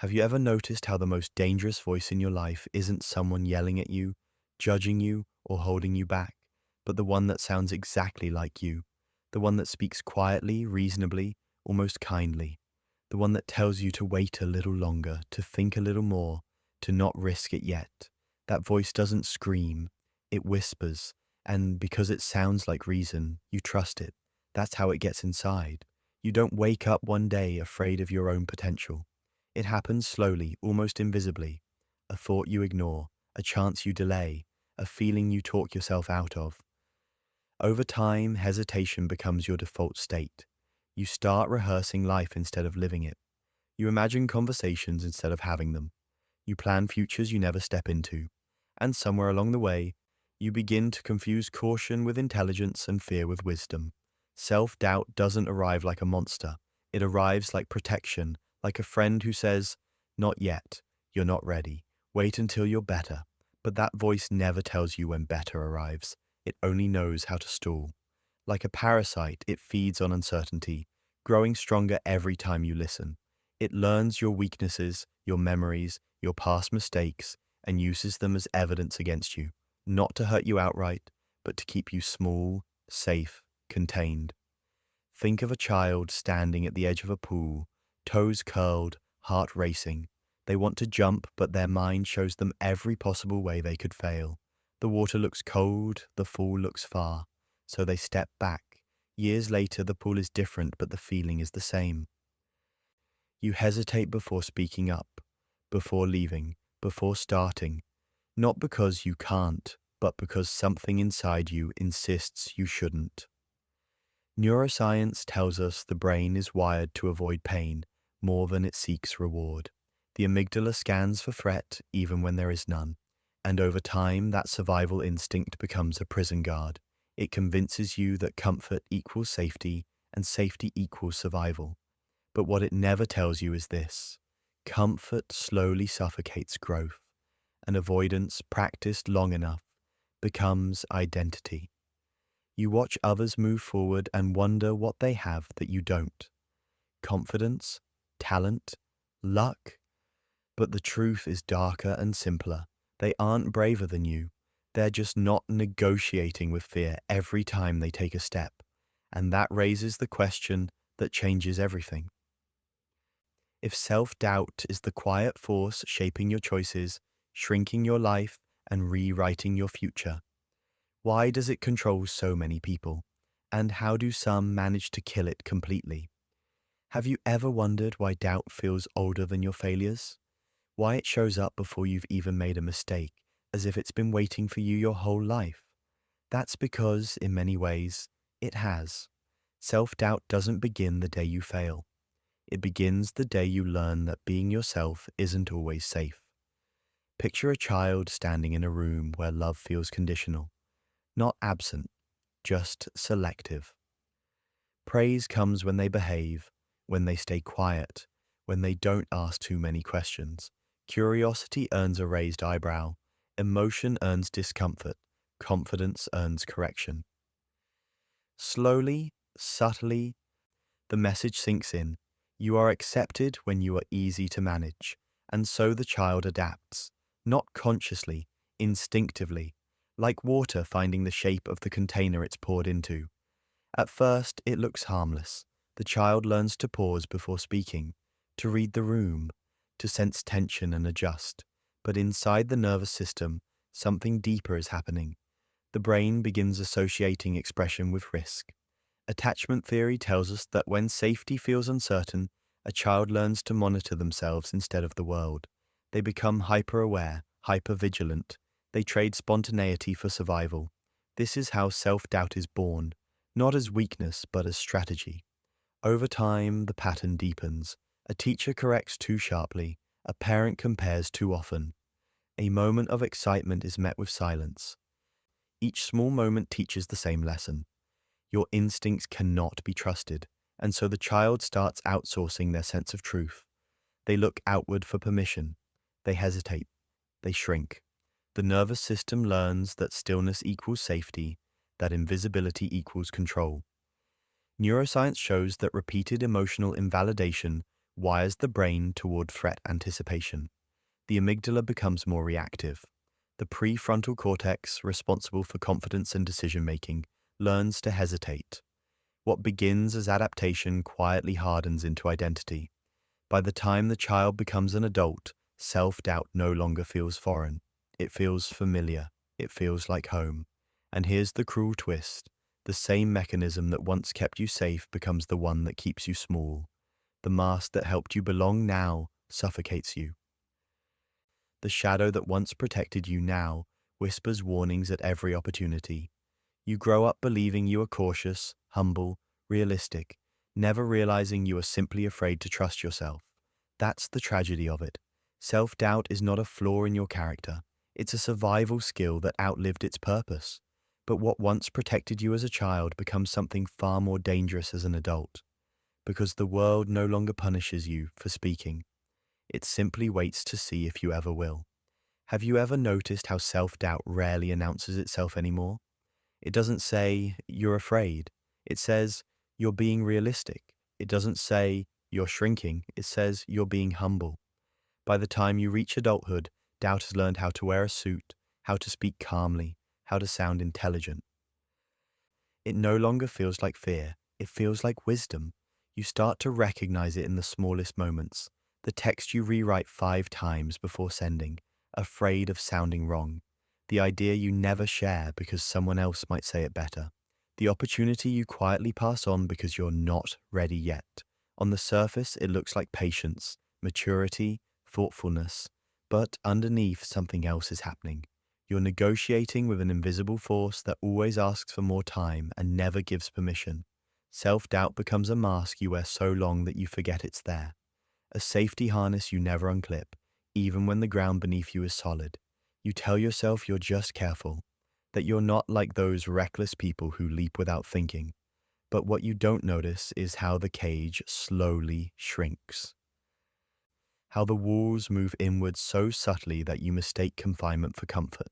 Have you ever noticed how the most dangerous voice in your life isn't someone yelling at you, judging you, or holding you back, but the one that sounds exactly like you? The one that speaks quietly, reasonably, almost kindly. The one that tells you to wait a little longer, to think a little more, to not risk it yet. That voice doesn't scream, it whispers, and because it sounds like reason, you trust it. That's how it gets inside. You don't wake up one day afraid of your own potential. It happens slowly, almost invisibly. A thought you ignore, a chance you delay, a feeling you talk yourself out of. Over time, hesitation becomes your default state. You start rehearsing life instead of living it. You imagine conversations instead of having them. You plan futures you never step into. And somewhere along the way, you begin to confuse caution with intelligence and fear with wisdom. Self-doubt doesn't arrive like a monster. It arrives like protection, like a friend who says, "Not yet, you're not ready. Wait until you're better." But that voice never tells you when better arrives. It only knows how to stall. Like a parasite, it feeds on uncertainty, growing stronger every time you listen. It learns your weaknesses, your memories, your past mistakes, and uses them as evidence against you, not to hurt you outright, but to keep you small, safe, contained. Think of a child standing at the edge of a pool, toes curled, heart racing. They want to jump, but their mind shows them every possible way they could fail. The water looks cold, the fall looks far, so they step back. Years later, the pool is different, but the feeling is the same. You hesitate before speaking up, before leaving, before starting, not because you can't, but because something inside you insists you shouldn't. Neuroscience tells us the brain is wired to avoid pain more than it seeks reward. The amygdala scans for threat even when there is none, and over time that survival instinct becomes a prison guard. It convinces you that comfort equals safety and safety equals survival. But what it never tells you is this: comfort slowly suffocates growth, and avoidance practiced long enough becomes identity. You watch others move forward and wonder what they have that you don't. Confidence, talent, luck. But the truth is darker and simpler. They aren't braver than you. They're just not negotiating with fear every time they take a step. And that raises the question that changes everything. If self-doubt is the quiet force shaping your choices, shrinking your life, and rewriting your future, why does it control so many people? And how do some manage to kill it completely? Have you ever wondered why doubt feels older than your failures? Why it shows up before you've even made a mistake, as if it's been waiting for you your whole life? That's because, in many ways, it has. Self-doubt doesn't begin the day you fail. It begins the day you learn that being yourself isn't always safe. Picture a child standing in a room where love feels conditional. Not absent, just selective. Praise comes when they behave, when they stay quiet, when they don't ask too many questions. Curiosity earns a raised eyebrow. Emotion earns discomfort. Confidence earns correction. Slowly, subtly, the message sinks in. You are accepted when you are easy to manage, and so the child adapts, not consciously, instinctively, like water finding the shape of the container it's poured into. At first, it looks harmless. The child learns to pause before speaking, to read the room, to sense tension and adjust. But inside the nervous system, something deeper is happening. The brain begins associating expression with risk. Attachment theory tells us that when safety feels uncertain, a child learns to monitor themselves instead of the world. They become hyper-aware, hyper-vigilant. They trade spontaneity for survival. This is how self-doubt is born, not as weakness but as strategy. Over time, the pattern deepens. A teacher corrects too sharply. A parent compares too often. A moment of excitement is met with silence. Each small moment teaches the same lesson. Your instincts cannot be trusted, and so the child starts outsourcing their sense of truth. They look outward for permission. They hesitate. They shrink. The nervous system learns that stillness equals safety, that invisibility equals control. Neuroscience shows that repeated emotional invalidation wires the brain toward threat anticipation. The amygdala becomes more reactive. The prefrontal cortex, responsible for confidence and decision-making, learns to hesitate. What begins as adaptation quietly hardens into identity. By the time the child becomes an adult, self-doubt no longer feels foreign. It feels familiar. It feels like home. And here's the cruel twist. The same mechanism that once kept you safe becomes the one that keeps you small. The mask that helped you belong now suffocates you. The shadow that once protected you now whispers warnings at every opportunity. You grow up believing you are cautious, humble, realistic, never realizing you are simply afraid to trust yourself. That's the tragedy of it. Self-doubt is not a flaw in your character. It's a survival skill that outlived its purpose. But what once protected you as a child becomes something far more dangerous as an adult. Because the world no longer punishes you for speaking. It simply waits to see if you ever will. Have you ever noticed how self-doubt rarely announces itself anymore? It doesn't say, you're afraid. It says, you're being realistic. It doesn't say, you're shrinking. It says, you're being humble. By the time you reach adulthood, doubt has learned how to wear a suit, how to speak calmly, how to sound intelligent. It no longer feels like fear. It feels like wisdom. You start to recognize it in the smallest moments. The text you rewrite 5 times before sending, afraid of sounding wrong. The idea you never share because someone else might say it better. The opportunity you quietly pass on because you're not ready yet. On the surface, it looks like patience, maturity, thoughtfulness, but underneath something else is happening. You're negotiating with an invisible force that always asks for more time and never gives permission. Self-doubt becomes a mask you wear so long that you forget it's there. A safety harness you never unclip, even when the ground beneath you is solid. You tell yourself you're just careful, that you're not like those reckless people who leap without thinking. But what you don't notice is how the cage slowly shrinks. How the walls move inward so subtly that you mistake confinement for comfort.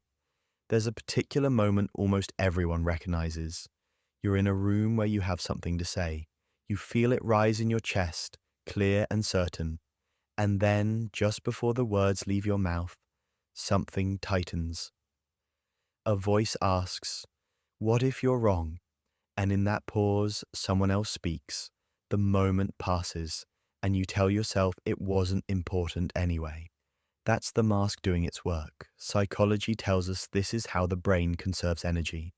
There's a particular moment almost everyone recognizes. You're in a room where you have something to say. You feel it rise in your chest, clear and certain. And then, just before the words leave your mouth, something tightens. A voice asks, "What if you're wrong?" And in that pause, someone else speaks. The moment passes, and you tell yourself it wasn't important anyway. That's the mask doing its work. Psychology tells us this is how the brain conserves energy.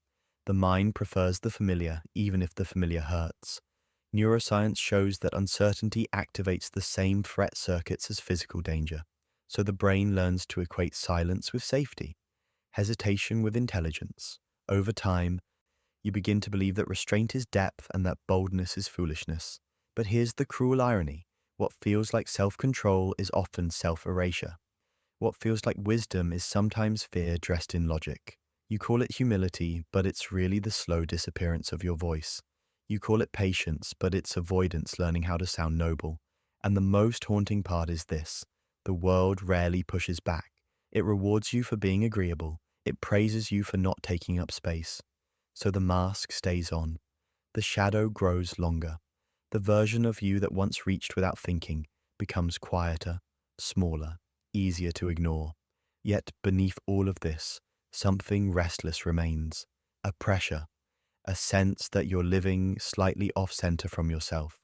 The mind prefers the familiar, even if the familiar hurts. Neuroscience shows that uncertainty activates the same threat circuits as physical danger. So the brain learns to equate silence with safety, hesitation with intelligence. Over time, you begin to believe that restraint is depth and that boldness is foolishness. But here's the cruel irony. What feels like self-control is often self-erasure. What feels like wisdom is sometimes fear dressed in logic. You call it humility, but it's really the slow disappearance of your voice. You call it patience, but it's avoidance learning how to sound noble. And the most haunting part is this. The world rarely pushes back. It rewards you for being agreeable. It praises you for not taking up space. So the mask stays on. The shadow grows longer. The version of you that once reached without thinking becomes quieter, smaller, easier to ignore. Yet beneath all of this, something restless remains. A pressure, a sense that you're living slightly off-center from yourself.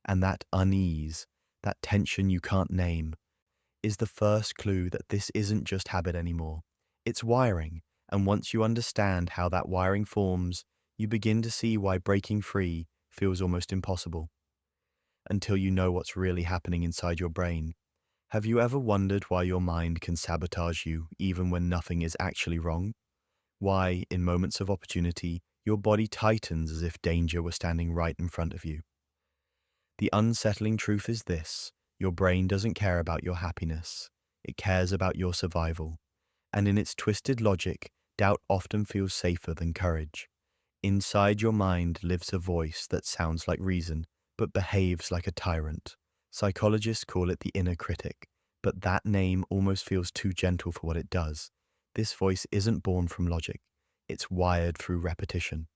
And that unease, that tension you can't name, is the first clue that this isn't just habit anymore. It's wiring, and once you understand how that wiring forms, you begin to see why breaking free feels almost impossible. Until you know what's really happening inside your brain. Have you ever wondered why your mind can sabotage you even when nothing is actually wrong? Why, in moments of opportunity, your body tightens as if danger were standing right in front of you? The unsettling truth is this: your brain doesn't care about your happiness. It cares about your survival. And in its twisted logic, doubt often feels safer than courage. Inside your mind lives a voice that sounds like reason, but behaves like a tyrant. Psychologists call it the inner critic, but that name almost feels too gentle for what it does. This voice isn't born from logic. It's wired through repetition.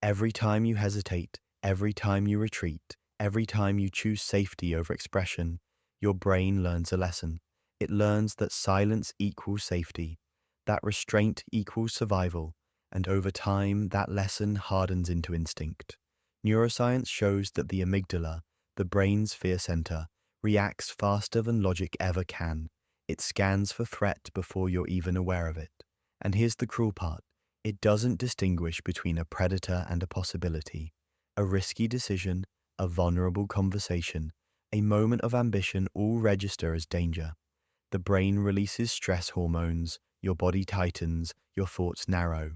Every time you hesitate, every time you retreat, Every time you choose safety over expression, your brain learns a lesson. It learns that silence equals safety, that restraint equals survival, and over time, that lesson hardens into instinct. Neuroscience shows that the amygdala, the brain's fear center, reacts faster than logic ever can. It scans for threat before you're even aware of it. And here's the cruel part. It doesn't distinguish between a predator and a possibility. A risky decision, a vulnerable conversation, a moment of ambition all register as danger. The brain releases stress hormones, your body tightens, your thoughts narrow.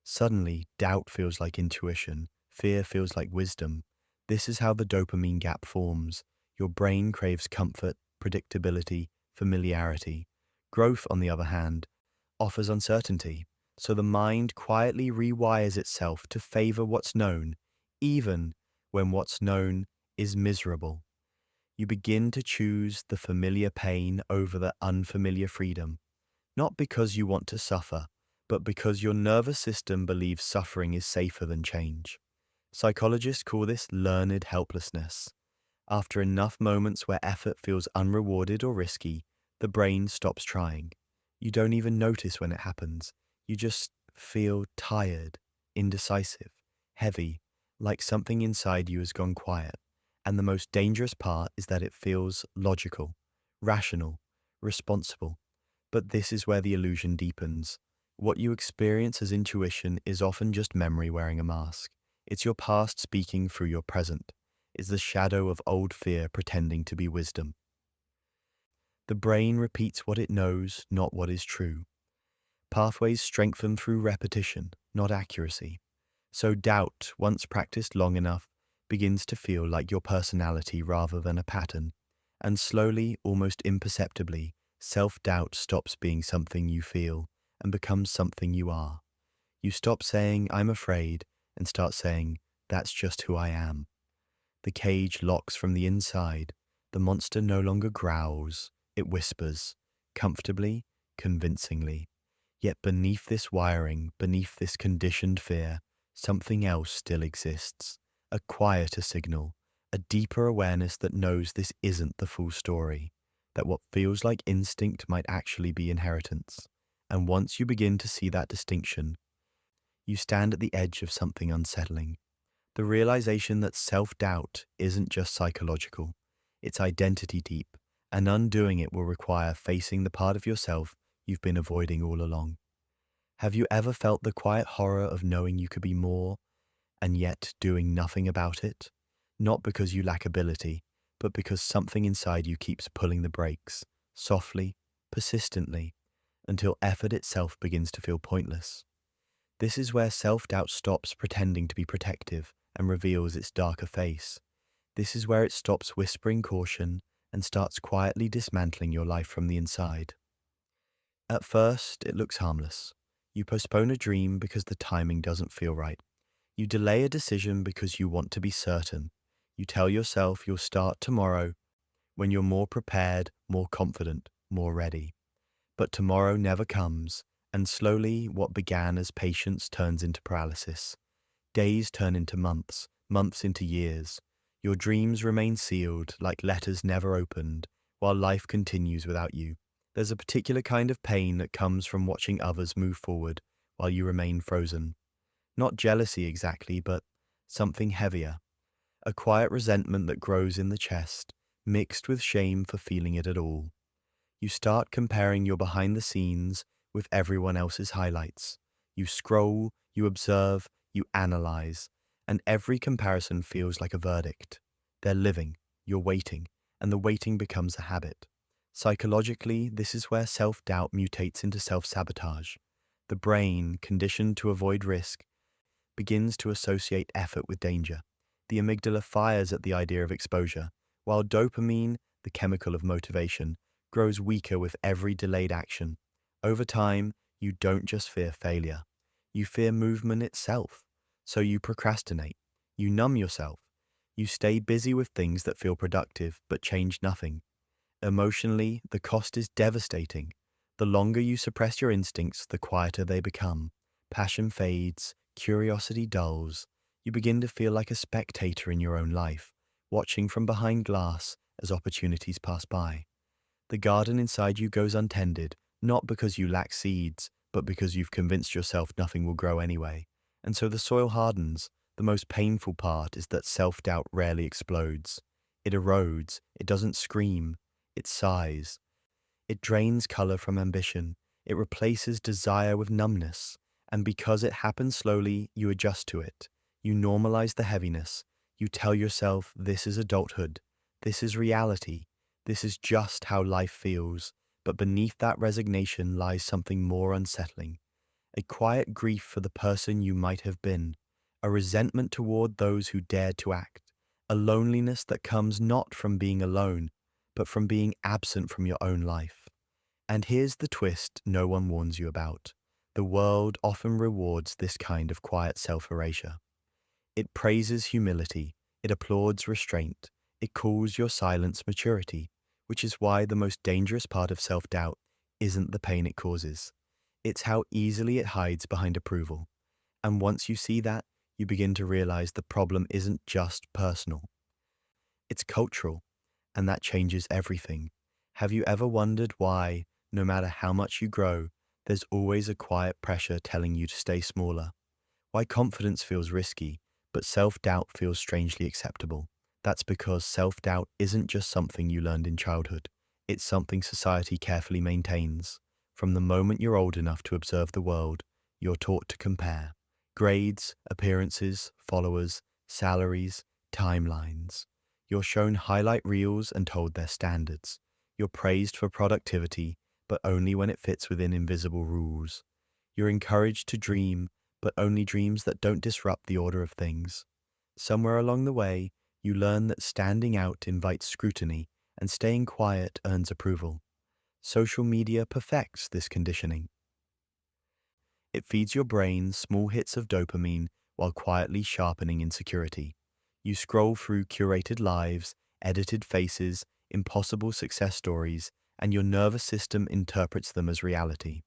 Suddenly, doubt feels like intuition, fear feels like wisdom. This is how the dopamine gap forms. Your brain craves comfort, predictability, familiarity. Growth, on the other hand, offers uncertainty. So the mind quietly rewires itself to favor what's known, even when what's known is miserable. You begin to choose the familiar pain over the unfamiliar freedom, not because you want to suffer, but because your nervous system believes suffering is safer than change. Psychologists call this learned helplessness. After enough moments where effort feels unrewarded or risky, the brain stops trying. You don't even notice when it happens. You just feel tired, indecisive, heavy, like something inside you has gone quiet. And the most dangerous part is that it feels logical, rational, responsible. But this is where the illusion deepens. What you experience as intuition is often just memory wearing a mask. It's your past speaking through your present. It's the shadow of old fear pretending to be wisdom. The brain repeats what it knows, not what is true. Pathways strengthen through repetition, not accuracy. So doubt, once practiced long enough, begins to feel like your personality rather than a pattern. And slowly, almost imperceptibly, self-doubt stops being something you feel and becomes something you are. You stop saying, "I'm afraid," and start saying, "That's just who I am." The cage locks from the inside. The monster no longer growls, it whispers, comfortably, convincingly. Yet beneath this wiring, beneath this conditioned fear, something else still exists. A quieter signal, a deeper awareness that knows this isn't the full story, that what feels like instinct might actually be inheritance. And once you begin to see that distinction, you stand at the edge of something unsettling. The realization that self-doubt isn't just psychological, it's identity deep, and undoing it will require facing the part of yourself you've been avoiding all along. Have you ever felt the quiet horror of knowing you could be more and yet doing nothing about it? Not because you lack ability, but because something inside you keeps pulling the brakes, softly, persistently, until effort itself begins to feel pointless. This is where self-doubt stops pretending to be protective and reveals its darker face. This is where it stops whispering caution and starts quietly dismantling your life from the inside. At first, it looks harmless. You postpone a dream because the timing doesn't feel right. You delay a decision because you want to be certain. You tell yourself you'll start tomorrow when you're more prepared, more confident, more ready. But tomorrow never comes, and slowly what began as patience turns into paralysis. Days turn into months, months into years. Your dreams remain sealed like letters never opened, while life continues without you. There's a particular kind of pain that comes from watching others move forward while you remain frozen. Not jealousy exactly, but something heavier. A quiet resentment that grows in the chest, mixed with shame for feeling it at all. You start comparing your behind the scenes with everyone else's highlights. You scroll, you observe, you analyze, and every comparison feels like a verdict. They're living, you're waiting, and the waiting becomes a habit. Psychologically, this is where self-doubt mutates into self-sabotage. The brain, conditioned to avoid risk, begins to associate effort with danger. The amygdala fires at the idea of exposure, while dopamine, the chemical of motivation, grows weaker with every delayed action. Over time, you don't just fear failure, you fear movement itself. So you procrastinate, you numb yourself, you stay busy with things that feel productive but change nothing. Emotionally, the cost is devastating. The longer you suppress your instincts, the quieter they become. Passion fades, curiosity dulls. You begin to feel like a spectator in your own life, watching from behind glass as opportunities pass by. The garden inside you goes untended, not because you lack seeds, but because you've convinced yourself nothing will grow anyway. And so the soil hardens. The most painful part is that self-doubt rarely explodes. It erodes, it doesn't scream, it sighs. It drains color from ambition. It replaces desire with numbness. And because it happens slowly, you adjust to it. You normalize the heaviness. You tell yourself, this is adulthood. This is reality. This is just how life feels. But beneath that resignation lies something more unsettling. A quiet grief for the person you might have been. A resentment toward those who dared to act. A loneliness that comes not from being alone, but from being absent from your own life. And here's the twist no one warns you about. The world often rewards this kind of quiet self-erasure. It praises humility, it applauds restraint, it calls your silence maturity, which is why the most dangerous part of self-doubt isn't the pain it causes. It's how easily it hides behind approval. And once you see that, you begin to realize the problem isn't just personal. It's cultural, and that changes everything. Have you ever wondered why, no matter how much you grow, there's always a quiet pressure telling you to stay smaller? Why confidence feels risky, but self-doubt feels strangely acceptable? That's because self-doubt isn't just something you learned in childhood. It's something society carefully maintains. From the moment you're old enough to observe the world, you're taught to compare. Grades, appearances, followers, salaries, timelines. You're shown highlight reels and told their standards. You're praised for productivity, but only when it fits within invisible rules. You're encouraged to dream, but only dreams that don't disrupt the order of things. Somewhere along the way, you learn that standing out invites scrutiny and staying quiet earns approval. Social media perfects this conditioning. It feeds your brain small hits of dopamine while quietly sharpening insecurity. You scroll through curated lives, edited faces, impossible success stories, and your nervous system interprets them as reality.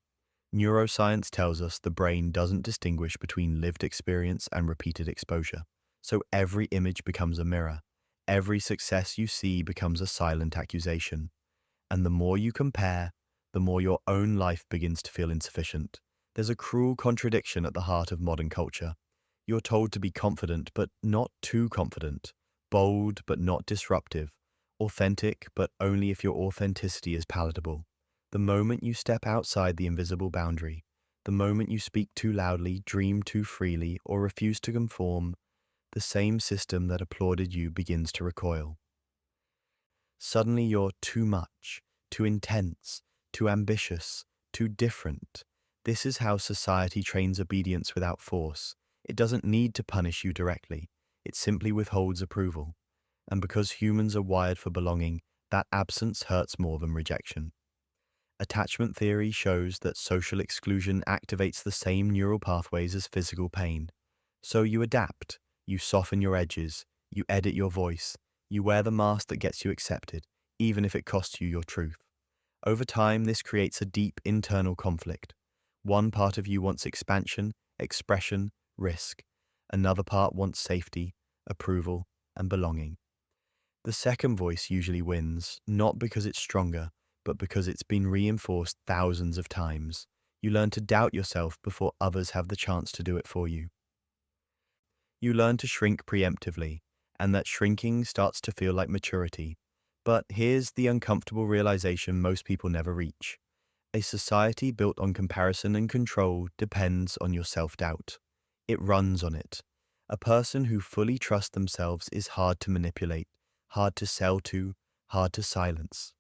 Neuroscience tells us the brain doesn't distinguish between lived experience and repeated exposure. So every image becomes a mirror. Every success you see becomes a silent accusation. And the more you compare, the more your own life begins to feel insufficient. There's a cruel contradiction at the heart of modern culture. You're told to be confident, but not too confident, bold, but not disruptive, authentic, but only if your authenticity is palatable. The moment you step outside the invisible boundary, the moment you speak too loudly, dream too freely, or refuse to conform, the same system that applauded you begins to recoil. Suddenly you're too much, too intense, too ambitious, too different. This is how society trains obedience without force. It doesn't need to punish you directly. It simply withholds approval. And because humans are wired for belonging, that absence hurts more than rejection. Attachment theory shows that social exclusion activates the same neural pathways as physical pain. So you adapt, you soften your edges, you edit your voice, you wear the mask that gets you accepted, even if it costs you your truth. Over time, this creates a deep internal conflict. One part of you wants expansion, expression, risk. Another part wants safety, approval, and belonging. The second voice usually wins, not because it's stronger, but because it's been reinforced thousands of times. You learn to doubt yourself before others have the chance to do it for you. You learn to shrink preemptively, and that shrinking starts to feel like maturity. But here's the uncomfortable realization most people never reach. A society built on comparison and control depends on your self-doubt. It runs on it. A person who fully trusts themselves is hard to manipulate, hard to sell to, hard to silence.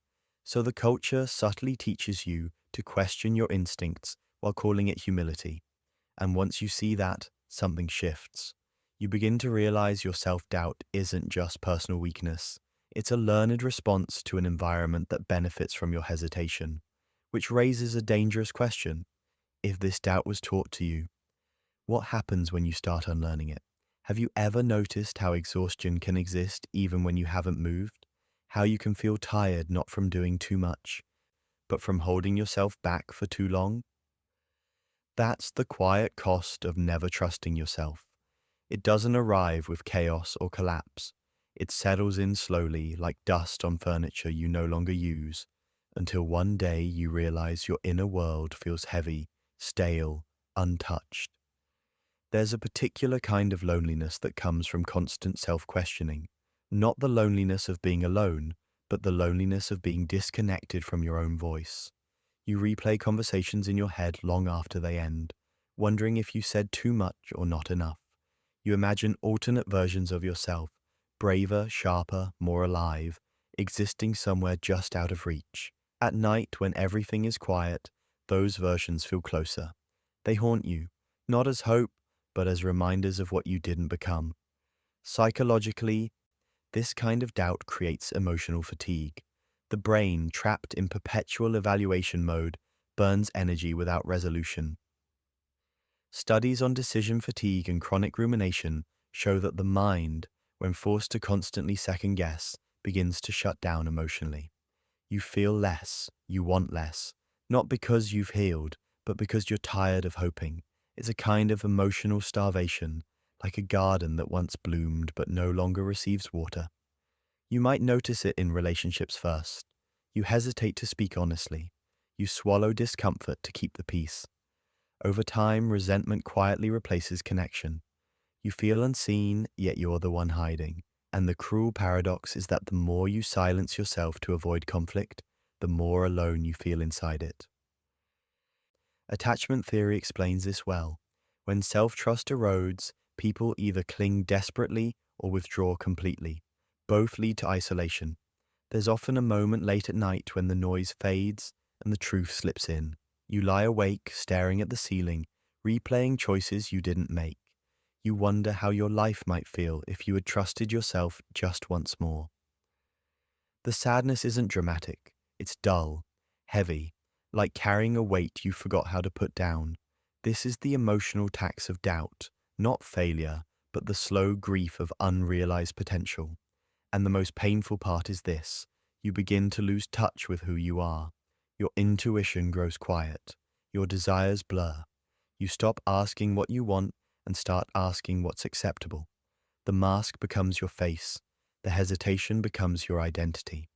So the culture subtly teaches you to question your instincts while calling it humility. And once you see that, something shifts. You begin to realize your self-doubt isn't just personal weakness. It's a learned response to an environment that benefits from your hesitation, which raises a dangerous question. If this doubt was taught to you, what happens when you start unlearning it? Have you ever noticed how exhaustion can exist even when you haven't moved? How you can feel tired not from doing too much, but from holding yourself back for too long? That's the quiet cost of never trusting yourself. It doesn't arrive with chaos or collapse. It settles in slowly, like dust on furniture you no longer use, until one day you realize your inner world feels heavy, stale, untouched. There's a particular kind of loneliness that comes from constant self-questioning, not the loneliness of being alone, but the loneliness of being disconnected from your own voice. You replay conversations in your head long after they end, wondering if you said too much or not enough. You imagine alternate versions of yourself, braver, sharper, more alive, existing somewhere just out of reach. At night, when everything is quiet, those versions feel closer. They haunt you, not as hope, but as reminders of what you didn't become. Psychologically, this kind of doubt creates emotional fatigue. The brain, trapped in perpetual evaluation mode, burns energy without resolution. Studies on decision fatigue and chronic rumination show that the mind, when forced to constantly second guess, begins to shut down emotionally. You feel less, you want less, not because you've healed, but because you're tired of hoping. It's a kind of emotional starvation, like a garden that once bloomed but no longer receives water. You might notice it in relationships first. You hesitate to speak honestly. You swallow discomfort to keep the peace. Over time, resentment quietly replaces connection. You feel unseen, yet you're the one hiding. And the cruel paradox is that the more you silence yourself to avoid conflict, the more alone you feel inside it. Attachment theory explains this well. When self-trust erodes, people either cling desperately or withdraw completely. Both lead to isolation. There's often a moment late at night when the noise fades and the truth slips in. You lie awake, staring at the ceiling, replaying choices you didn't make. You wonder how your life might feel if you had trusted yourself just once more. The sadness isn't dramatic. It's dull, heavy, like carrying a weight you forgot how to put down. This is the emotional tax of doubt, not failure, but the slow grief of unrealized potential. And the most painful part is this: you begin to lose touch with who you are. Your intuition grows quiet. Your desires blur. You stop asking what you want and start asking what's acceptable. The mask becomes your face. The hesitation becomes your identity.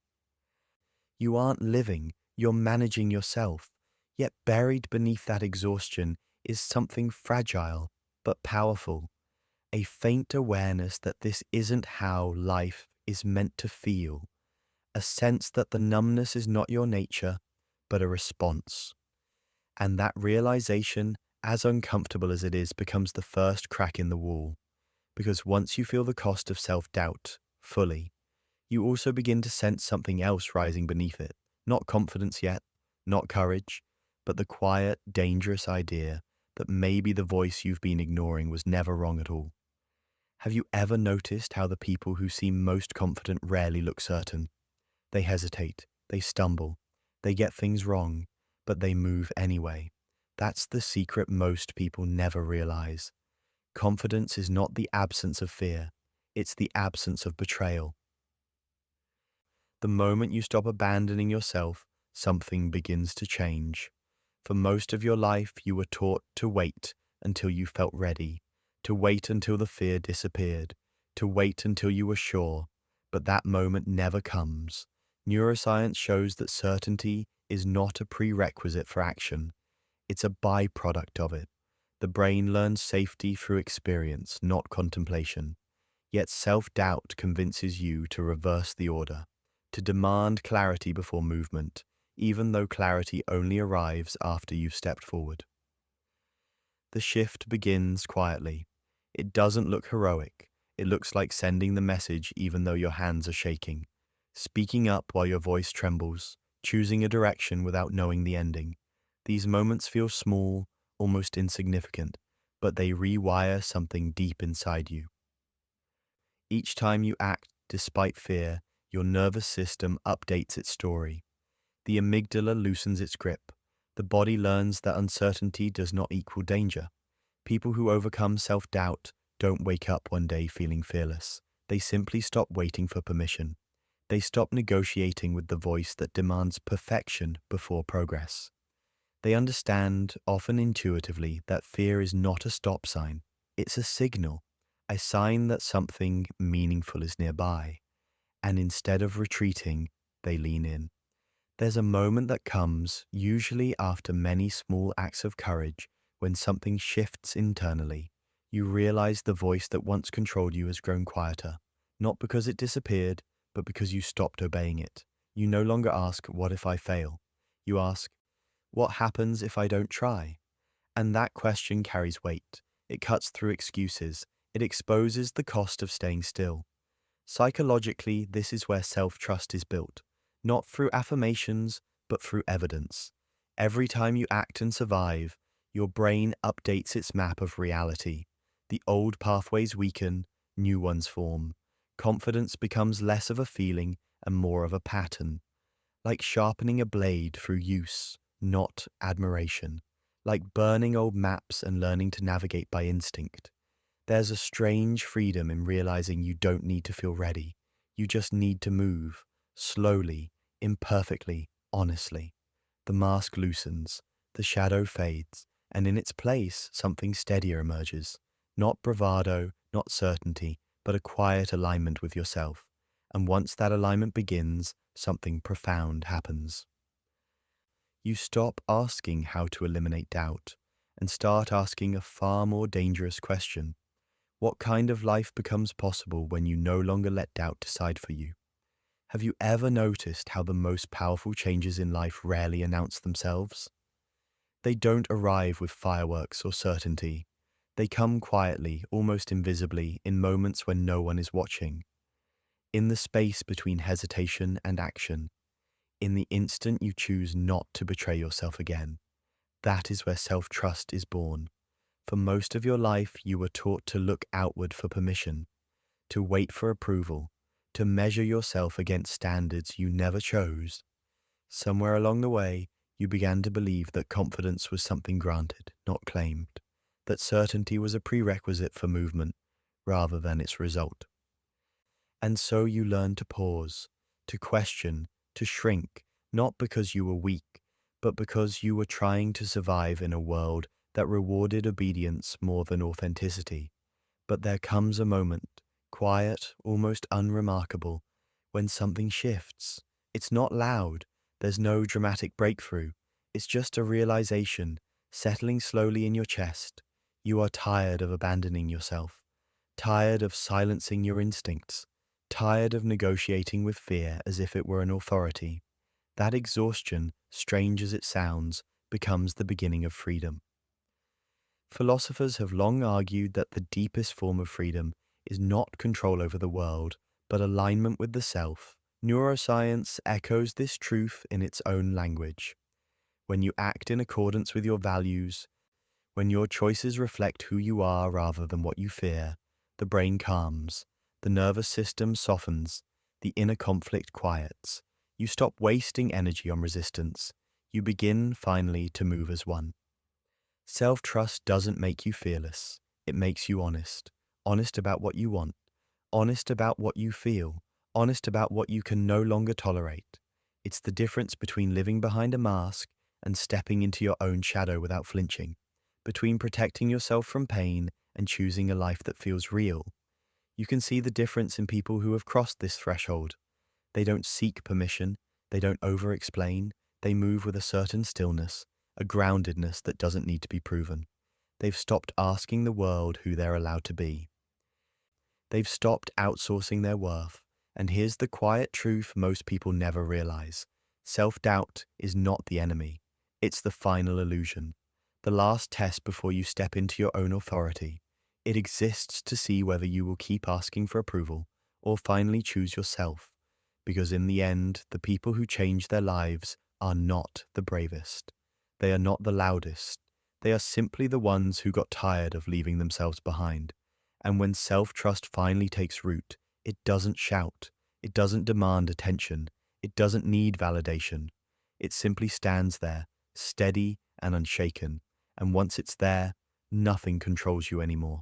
You aren't living, you're managing yourself. Yet buried beneath that exhaustion is something fragile but powerful. A faint awareness that this isn't how life is meant to feel. A sense that the numbness is not your nature, but a response. And that realization, as uncomfortable as it is, becomes the first crack in the wall. Because once you feel the cost of self-doubt fully, you also begin to sense something else rising beneath it. Not confidence yet, not courage, but the quiet, dangerous idea that maybe the voice you've been ignoring was never wrong at all. Have you ever noticed how the people who seem most confident rarely look certain? They hesitate, they stumble, they get things wrong, but they move anyway. That's the secret most people never realize. Confidence is not the absence of fear, it's the absence of betrayal. The moment you stop abandoning yourself, something begins to change. For most of your life, you were taught to wait until you felt ready, to wait until the fear disappeared, to wait until you were sure, but that moment never comes. Neuroscience shows that certainty is not a prerequisite for action. It's a byproduct of it. The brain learns safety through experience, not contemplation. Yet self-doubt convinces you to reverse the order, to demand clarity before movement, even though clarity only arrives after you've stepped forward. The shift begins quietly. It doesn't look heroic. It looks like sending the message even though your hands are shaking, speaking up while your voice trembles, choosing a direction without knowing the ending. These moments feel small, almost insignificant, but they rewire something deep inside you. Each time you act despite fear, your nervous system updates its story. The amygdala loosens its grip. The body learns that uncertainty does not equal danger. People who overcome self-doubt don't wake up one day feeling fearless. They simply stop waiting for permission. They stop negotiating with the voice that demands perfection before progress. They understand, often intuitively, that fear is not a stop sign. It's a signal, a sign that something meaningful is nearby, and instead of retreating, they lean in. There's a moment that comes, usually after many small acts of courage, when something shifts internally. You realize the voice that once controlled you has grown quieter, not because it disappeared, but because you stopped obeying it. You no longer ask, "What if I fail?" You ask, "What happens if I don't try?" And that question carries weight. It cuts through excuses. It exposes the cost of staying still. Psychologically, this is where self-trust is built, not through affirmations, but through evidence. Every time you act and survive, your brain updates its map of reality. The old pathways weaken, new ones form. Confidence becomes less of a feeling and more of a pattern, like sharpening a blade through use, not admiration, like burning old maps and learning to navigate by instinct. There's a strange freedom in realizing you don't need to feel ready. You just need to move, slowly, imperfectly, honestly. The mask loosens, the shadow fades, and in its place, something steadier emerges. Not bravado, not certainty, but a quiet alignment with yourself. And once that alignment begins, something profound happens. You stop asking how to eliminate doubt and start asking a far more dangerous question. What kind of life becomes possible when you no longer let doubt decide for you? Have you ever noticed how the most powerful changes in life rarely announce themselves? They don't arrive with fireworks or certainty. They come quietly, almost invisibly, in moments when no one is watching. In the space between hesitation and action. In the instant you choose not to betray yourself again. That is where self-trust is born. For most of your life, you were taught to look outward for permission, to wait for approval, to measure yourself against standards you never chose. Somewhere along the way, you began to believe that confidence was something granted, not claimed, that certainty was a prerequisite for movement rather than its result. And so you learned to pause, to question, to shrink, not because you were weak, but because you were trying to survive in a world that rewarded obedience more than authenticity. But there comes a moment, quiet, almost unremarkable, when something shifts. It's not loud, there's no dramatic breakthrough. It's just a realization, settling slowly in your chest. You are tired of abandoning yourself, tired of silencing your instincts, tired of negotiating with fear as if it were an authority. That exhaustion, strange as it sounds, becomes the beginning of freedom. Philosophers have long argued that the deepest form of freedom is not control over the world, but alignment with the self. Neuroscience echoes this truth in its own language. When you act in accordance with your values, when your choices reflect who you are rather than what you fear, the brain calms, the nervous system softens, the inner conflict quiets. You stop wasting energy on resistance. You begin, finally, to move as one. Self-trust doesn't make you fearless. It makes you honest. Honest about what you want. Honest about what you feel. Honest about what you can no longer tolerate. It's the difference between living behind a mask and stepping into your own shadow without flinching. Between protecting yourself from pain and choosing a life that feels real. You can see the difference in people who have crossed this threshold. They don't seek permission. They don't over-explain. They move with a certain stillness, a groundedness that doesn't need to be proven. They've stopped asking the world who they're allowed to be. They've stopped outsourcing their worth. And here's the quiet truth most people never realize. Self-doubt is not the enemy. It's the final illusion. The last test before you step into your own authority. It exists to see whether you will keep asking for approval or finally choose yourself. Because in the end, the people who change their lives are not the bravest. They are not the loudest. They are simply the ones who got tired of leaving themselves behind. And when self-trust finally takes root, it doesn't shout. It doesn't demand attention. It doesn't need validation. It simply stands there, steady and unshaken. And once it's there, nothing controls you anymore.